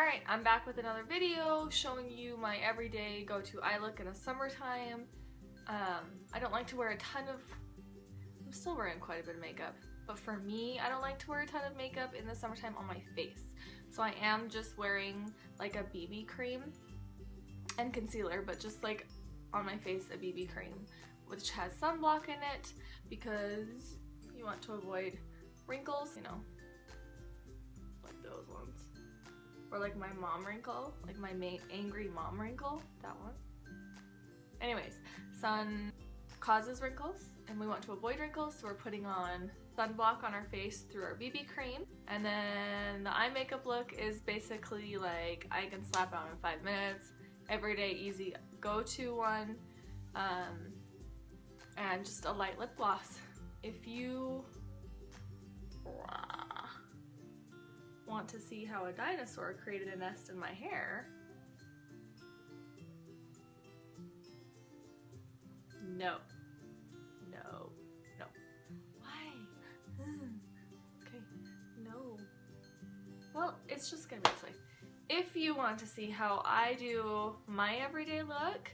Alright, I'm back with another video showing you my everyday go-to eye look in the summertime. I don't like to wear a ton of... I'm still wearing quite a bit of makeup, but for me, I don't like to wear a ton of makeup in the summertime on my face. So I am just wearing like a BB cream and concealer, but just like on my face a BB cream, which has sunblock in it because you want to avoid wrinkles, you know, like those ones. Or like my mom wrinkle, like my angry mom wrinkle, that one. Anyways, sun causes wrinkles and we want to avoid wrinkles, so we're putting on sunblock on our face through our BB cream. And then the eye makeup look is basically like I can slap on in 5 minutes, everyday easy go-to one, and just a light lip gloss. If you want to see how a dinosaur created a nest in my hair, no. Why? Okay, no. Well, it's just gonna be this way. If you want to see how I do my everyday look,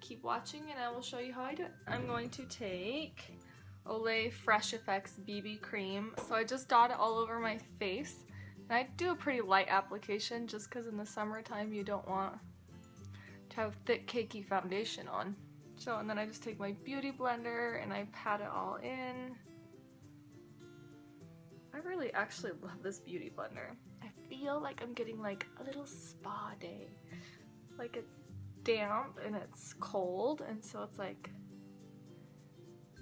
keep watching and I will show you how I do it. I'm going to take Olay Fresh Effects BB cream. So I just dot it all over my face. And I do a pretty light application just because in the summertime you don't want to have thick cakey foundation on. So, and then I just take my beauty blender and I pat it all in. I really actually love this beauty blender. I feel like I'm getting like a little spa day. Like it's damp and it's cold, and so it's like,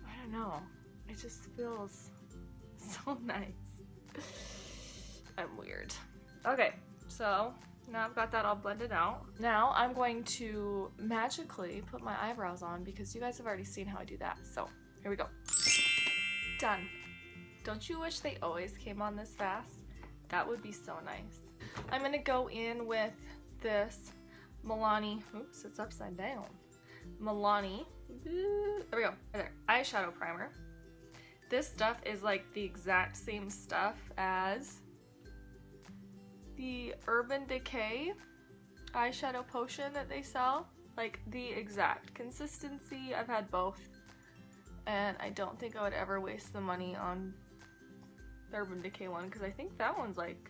I don't know, it just feels so nice. I'm weird. Okay, so now I've got that all blended out. Now I'm going to magically put my eyebrows on because you guys have already seen how I do that. So here we go. Done. Don't you wish they always came on this fast? That would be so nice. I'm gonna go in with this Milani, oops, it's upside down. Milani, there we go, right there, eyeshadow primer. This stuff is like the exact same stuff as the Urban Decay eyeshadow potion that they sell. Like the exact consistency. I've had both and I don't think I would ever waste the money on the Urban Decay one because I think that one's like,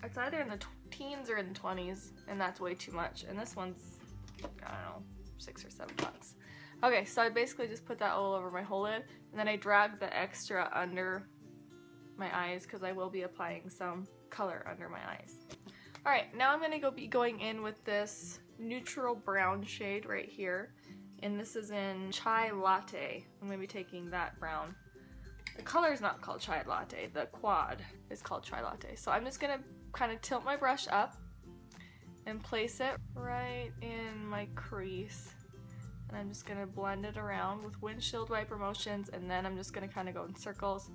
it's either in the teens or in the 20s and that's way too much, and this one's, I don't know, $6 or $7. Okay, so I basically just put that all over my whole lid and then I drag the extra under my eyes because I will be applying some color under my eyes. Alright, now I'm going to be going in with this neutral brown shade right here, and this is in Chai Latte. I'm going to be taking that brown. The color is not called Chai Latte, the quad is called Chai Latte. So I'm just going to kind of tilt my brush up and place it right in my crease. And I'm just going to blend it around with windshield wiper motions, and then I'm just going to kind of go in circles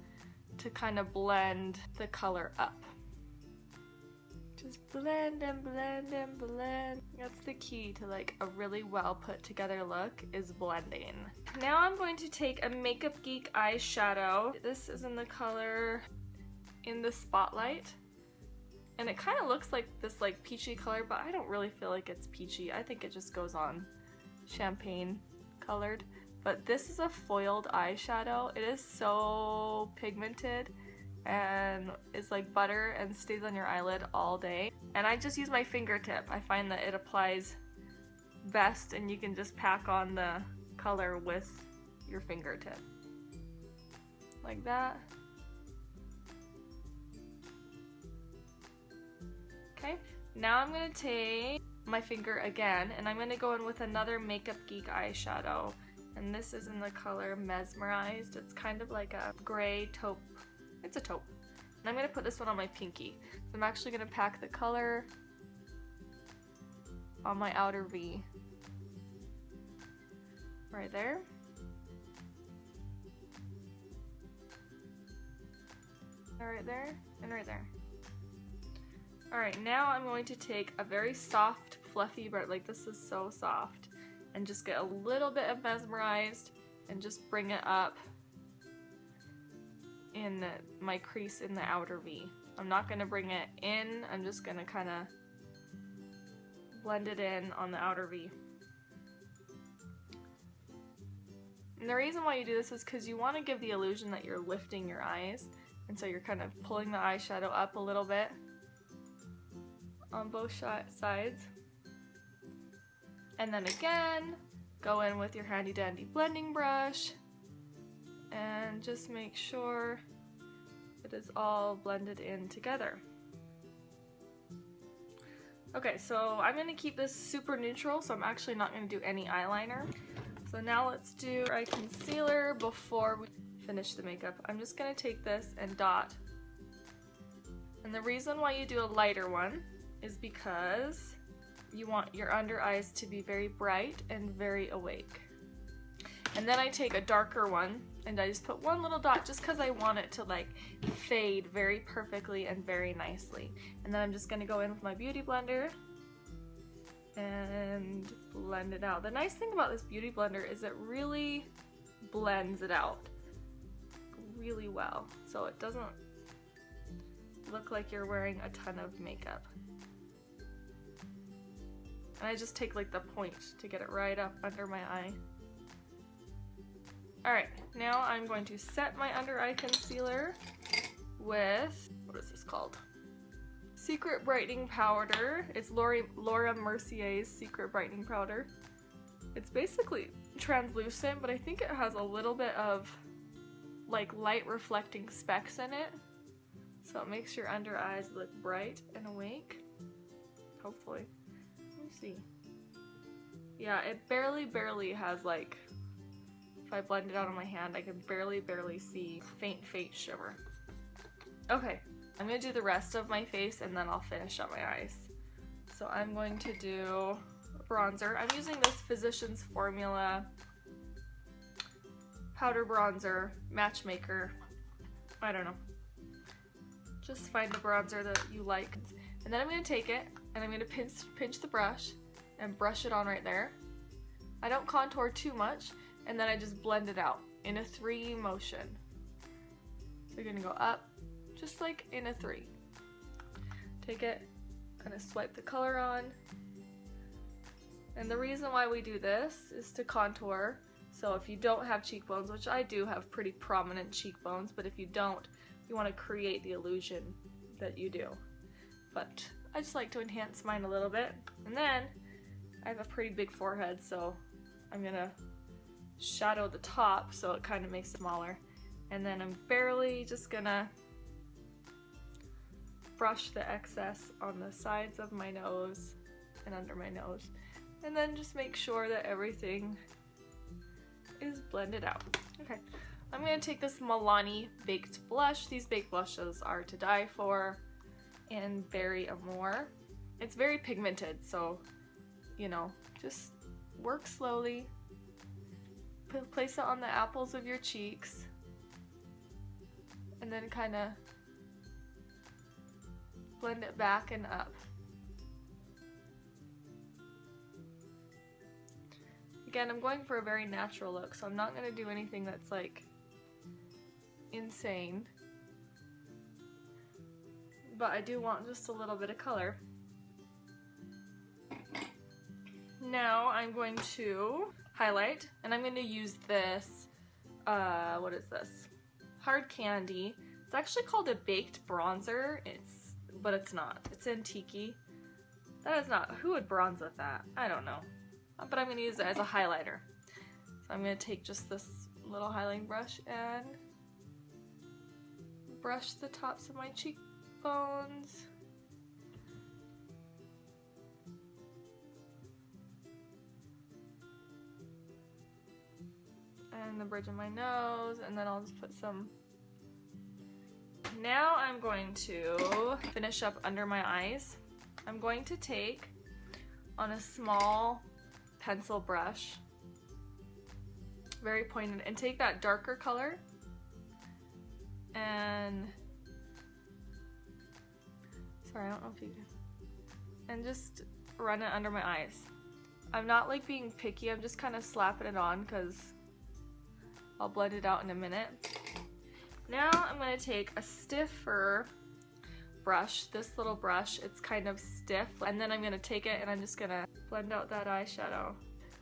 to kind of blend the color up. Just blend and blend and blend. That's the key to like a really well put together look, is blending. Now I'm going to take a Makeup Geek eyeshadow. This is in the color In the Spotlight. And it kind of looks like this like peachy color, but I don't really feel like it's peachy. I think it just goes on champagne colored. But this is a foiled eyeshadow. It is so pigmented and is like butter and stays on your eyelid all day. And I just use my fingertip. I find that it applies best and you can just pack on the color with your fingertip. Like that. Okay, now I'm gonna take my finger again and I'm gonna go in with another Makeup Geek eyeshadow. And this is in the color Mesmerized. It's kind of like a gray taupe. It's a taupe. And I'm going to put this one on my pinky. So I'm actually going to pack the color on my outer V. Right there. Right there, and right there. Alright, now I'm going to take a very soft, fluffy, but like this is so soft, and just get a little bit of Mesmerized and just bring it up in my crease in the outer V. I'm not going to bring it in, I'm just going to kind of blend it in on the outer V. And the reason why you do this is because you want to give the illusion that you're lifting your eyes, and so you're kind of pulling the eyeshadow up a little bit on both sides. And then again, go in with your handy dandy blending brush and just make sure it is all blended in together. Okay, so I'm going to keep this super neutral, so I'm actually not going to do any eyeliner. So now let's do eye concealer before we finish the makeup. I'm just going to take this and dot. And the reason why you do a lighter one is because you want your under eyes to be very bright and very awake. And then I take a darker one and I just put one little dot just because I want it to like fade very perfectly and very nicely. And then I'm just going to go in with my beauty blender and blend it out. The nice thing about this beauty blender is it really blends it out really well, so it doesn't look like you're wearing a ton of makeup. And I just take like the point to get it right up under my eye. Alright, now I'm going to set my under eye concealer with, what is this called? Secret Brightening Powder. It's Laura Mercier's Secret Brightening Powder. It's basically translucent, but I think it has a little bit of like light reflecting specks in it. So it makes your under eyes look bright and awake. Hopefully. Let me see. Yeah, it barely has like, if I blend it out on my hand, I can barely see faint shimmer. Okay. I'm going to do the rest of my face and then I'll finish up my eyes. So I'm going to do bronzer. I'm using this Physicians Formula powder bronzer, Matchmaker. I don't know. Just find the bronzer that you like. And then I'm going to take it and I'm going to pinch the brush and brush it on right there. I don't contour too much, and then I just blend it out in a 3 motion. So you're going to go up, just like in a 3. Take it, kind of swipe the color on. And the reason why we do this is to contour. So if you don't have cheekbones, which I do have pretty prominent cheekbones, but if you don't, you want to create the illusion that you do. But I just like to enhance mine a little bit. And then I have a pretty big forehead, so I'm gonna shadow the top so it kind of makes it smaller. And then I'm barely just gonna brush the excess on the sides of my nose and under my nose. And then just make sure that everything is blended out. Okay, I'm going to take this Milani Baked Blush. These baked blushes are to die for, and Berry Amour. It's very pigmented, so, you know, just work slowly. Place it on the apples of your cheeks, and then kind of blend it back and up. Again, I'm going for a very natural look, so I'm not going to do anything that's like insane. But I do want just a little bit of color. Now I'm going to highlight, and I'm going to use this, what is this? Hard Candy. It's actually called a baked bronzer, but it's not. It's antique-y. That is not, who would bronze with that? I don't know. But I'm going to use it as a highlighter. So I'm going to take just this little highlighting brush and brush the tops of my cheekbones. And the bridge of my nose, and then I'll just put some. Now I'm going to finish up under my eyes. I'm going to take on a small pencil brush, very pointed, and take that darker color and, sorry, I don't know if you can, and just run it under my eyes. I'm not like being picky, I'm just kind of slapping it on because I'll blend it out in a minute. Now I'm going to take a stiffer brush, this little brush, it's kind of stiff, and then I'm gonna take it and I'm just gonna blend out that eyeshadow.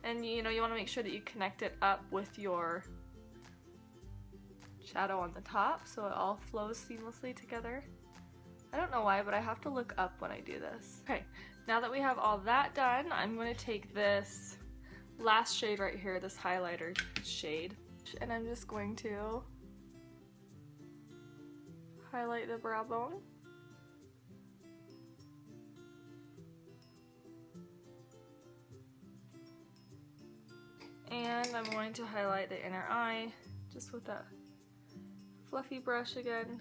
And you know, you wanna make sure that you connect it up with your shadow on the top so it all flows seamlessly together. I don't know why, but I have to look up when I do this. Okay, now that we have all that done, I'm going to take this last shade right here, this highlighter shade, and I'm just going to highlight the brow bone. And I'm going to highlight the inner eye just with that fluffy brush again.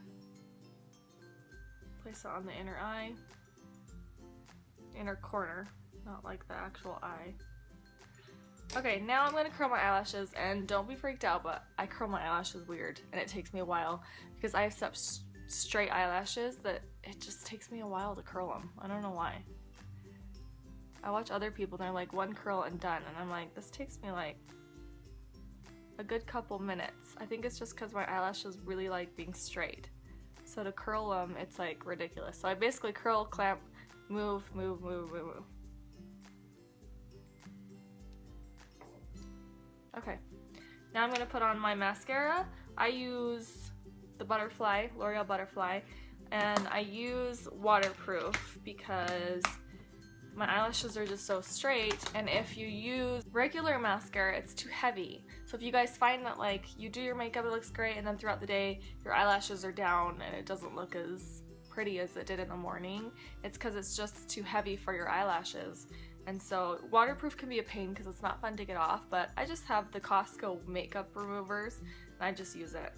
Place it on the inner eye, inner corner, not like the actual eye. Okay, now I'm going to curl my eyelashes, and don't be freaked out, but I curl my eyelashes weird, and it takes me a while because I have such straight eyelashes that it just takes me a while to curl them. I don't know why. I watch other people and they're like one curl and done, and I'm like, this takes me like a good couple minutes. I think it's just because my eyelashes really like being straight. So to curl them, it's like ridiculous. So I basically curl, clamp, move, move, move, move, move. Okay, now I'm gonna put on my mascara. I use the Butterfly, L'Oreal Butterfly, and I use waterproof because my eyelashes are just so straight, and if you use regular mascara, it's too heavy. So if you guys find that like you do your makeup, it looks great, and then throughout the day your eyelashes are down and it doesn't look as pretty as it did in the morning, it's because it's just too heavy for your eyelashes. And so waterproof can be a pain because it's not fun to get off, but I just have the Costco makeup removers and I just use it.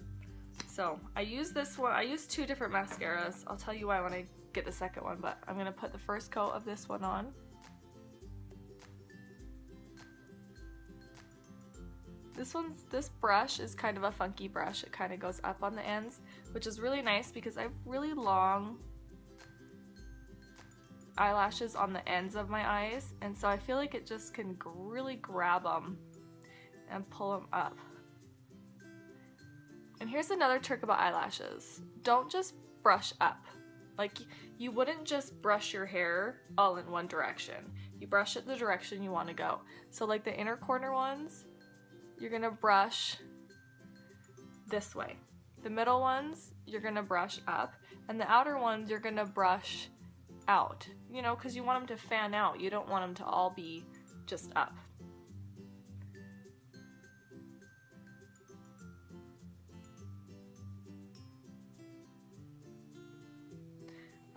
So I use this one, I use two different mascaras. I'll tell you why when I get the second one, but I'm gonna put the first coat of this one on. This brush is kind of a funky brush. It kind of goes up on the ends, which is really nice because I have really long eyelashes on the ends of my eyes, and so I feel like it just can really grab them and pull them up. And here's another trick about eyelashes. Don't just brush up. Like, you wouldn't just brush your hair all in one direction. You brush it the direction you want to go. So like the inner corner ones, you're gonna brush this way. The middle ones, you're gonna brush up. And the outer ones, you're gonna brush out. You know, because you want them to fan out. You don't want them to all be just up.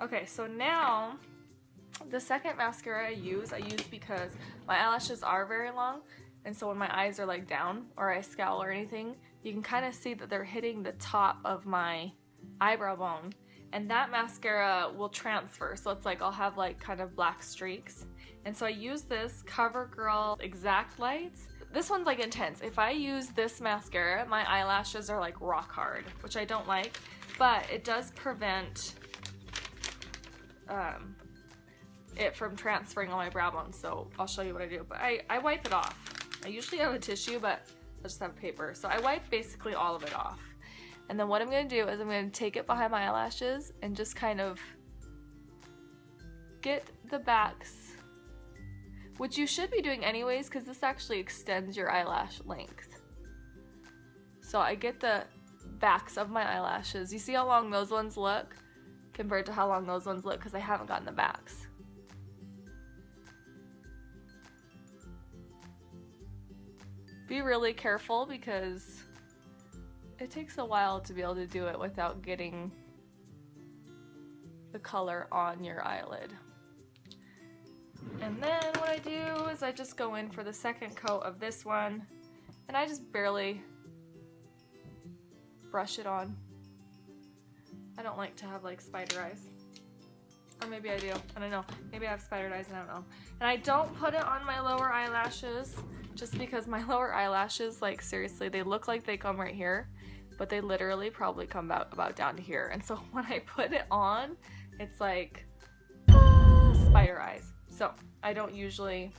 Okay, so now the second mascara I use because my eyelashes are very long, and so when my eyes are like down or I scowl or anything, you can kind of see that they're hitting the top of my eyebrow bone, and that mascara will transfer, so it's like I'll have like kind of black streaks. And so I use this CoverGirl Exact Lights. This one's like intense. If I use this mascara, my eyelashes are like rock hard, which I don't like, but it does prevent it from transferring on my brow bone, so I'll show you what I do. But I wipe it off. I usually have a tissue, but I just have paper. So I wipe basically all of it off. And then what I'm going to do is I'm going to take it behind my eyelashes and just kind of get the backs, which you should be doing anyways because this actually extends your eyelash length. So I get the backs of my eyelashes. You see how long those ones look compared to how long those ones look because I haven't gotten the backs. Be really careful because it takes a while to be able to do it without getting the color on your eyelid. And then what I do is I just go in for the second coat of this one and I just barely brush it on. I don't like to have like spider eyes. Or maybe I do, I don't know. Maybe I have spider eyes and I don't know. And I don't put it on my lower eyelashes just because my lower eyelashes, like seriously, they look like they come right here, but they literally probably come about down to here. And so when I put it on, it's like spider eyes. So I don't usually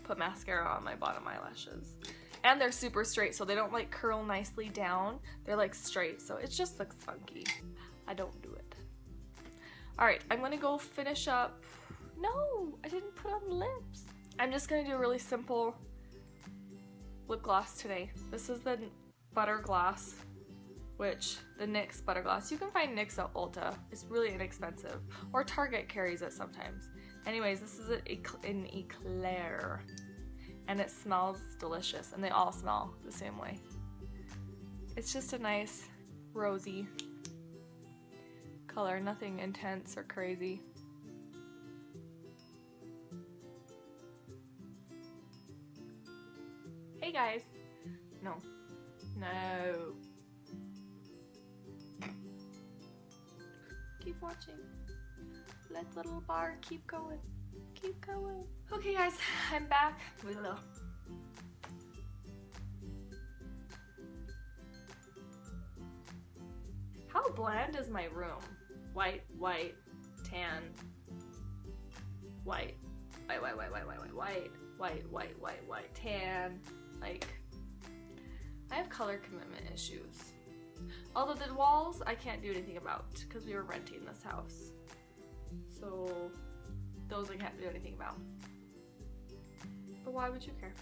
put mascara on my bottom eyelashes. And they're super straight, so they don't like curl nicely down. They're like straight, so it just looks funky. I don't do it. Alright, I'm gonna go finish up. No, I didn't put on lips. I'm just gonna do a really simple lip gloss today. This is the Butter Gloss, which the NYX Butter Gloss. You can find NYX at Ulta. It's really inexpensive. Or Target carries it sometimes. Anyways, this is an Eclair. And it smells delicious. And they all smell the same way. It's just a nice rosy color. Nothing intense or crazy. Hey guys. No. No. Keep watching. Let the little bar keep going. Keep going. Okay guys, I'm back. How bland is my room? White, white, tan, white, white, white, white, white, white, white, white, white, white, white, white, tan. Like, I have color commitment issues. Although the walls I can't do anything about because we were renting this house. So those I can't do anything about. But why would you care?